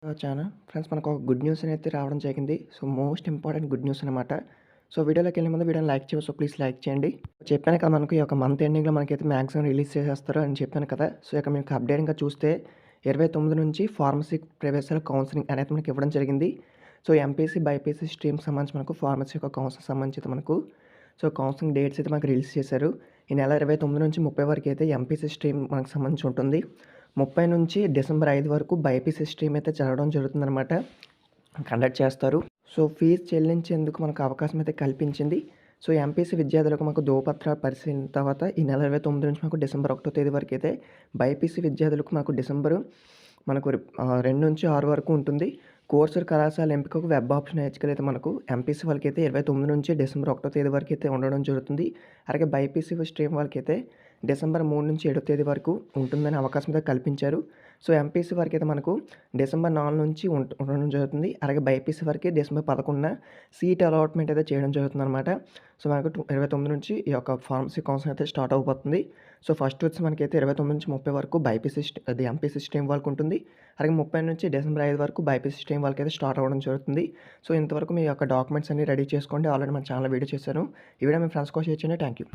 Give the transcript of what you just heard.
చానా ఫ్రెండ్స్ మనకు ఒక గుడ్ న్యూస్ అనేది రావడం జరిగింది. మోస్ట్ ఇంపార్టెంట్ గుడ్ న్యూస్ అనమాట. వీడియోలోకెళ్ళే ముందు వీడియోని లైక్ చేయండి. ప్లీజ్ లైక్ చేయండి. చెప్పాను కదా! మనకు ఈ యొక్క మంత్ ఎండింగ్‌లో మనకైతే మాక్సిమం రిలీజ్ చేసేస్తారు అని చెప్పాను కదా! ఇక మీకు అప్డేటింగ్‌గా చూస్తే 29 నుంచి ఫార్మసీ ప్రవేశాల కౌన్సెలింగ్ అనేది మనకి ఇవ్వడం జరిగింది. ఎంపీసీ, బైపీసీ స్ట్రీమ్‌కి సంబంధించి మనకు ఫార్మసీ యొక్క కౌన్సిలింగ్ సంబంధించి అయితే మనకు కౌన్సిలింగ్ డేట్స్ అయితే మనకు రిలీజ్ చేశారు. ఈ నెల 29 నుంచి 30 వరకు అయితే ఎంపీసీ స్ట్రీమ్ మనకు సంబంధించి ఉంటుంది. 30 నుంచి డిసెంబర్ 5 వరకు బైపీసీ స్ట్రీమ్ అయితే జరగడం జరుగుతుందనమాట. కండక్ట్ చేస్తారు. ఫీజు చెల్లించేందుకు మనకు అవకాశం అయితే కల్పించింది. ఎంపీసీ విద్యార్థులకు మాకు ధృవపత్రాలు పరిశీలన తర్వాత ఈ నెల 29 నుంచి మాకు డిసెంబర్ 1 తేదీ వరకు అయితే బైపీసీ విద్యార్థులకు మాకు డిసెంబరు 2 నుంచి 6 వరకు ఉంటుంది. కోర్సుల కళాశాల ఎంపికకు వెబ్ ఆప్షన్ అయితే మనకు ఎంపీసీ వాళ్ళకైతే 29 నుంచి డిసెంబర్ 1 తేదీ వరకు అయితే ఉండడం జరుగుతుంది. అలాగే బైపీసీ స్ట్రీమ్ వాళ్ళకైతే డిసెంబర్ 3 నుంచి 7 తేదీ వరకు ఉంటుందని అవకాశం అయితే కల్పించారు. ఎంపీసీ వరకైతే మనకు డిసెంబర్ 4 నుంచి ఉండడం జరుగుతుంది. అలాగే బైపీసీ వరకే డిసెంబర్ 11న సీట్ అలాట్‌మెంట్ అయితే చేయడం జరుగుతుందనమాట. మనకు 29 నుంచి ఈ యొక్క ఫార్మసీ కౌన్సిలింగ్ అయితే స్టార్ట్ అవ్వబోతుంది. ఫస్ట్ వచ్చి మనకైతే 29 నుంచి 30 వరకు ఎంపీసీ స్ట్రీమ్ వాళ్ళకి ఉంటుంది. అలాగే 30 నుంచి డిసెంబర్ 5 వరకు బైపీసీ స్ట్రీమ్ వాళ్ళకైతే స్టార్ట్ అవ్వడం జరుగుతుంది. ఇంతవరకు మీ యొక్క డాక్యుమెంట్స్ అన్నీ రెడీ చేసుకోండి. ఆల్రెడీ మన ఛానల్‌లో వీడియో చేశాను. ఈ వీడియో మీ ఫ్రెండ్స్ కూడా షేర్ చేయండి. Thank you.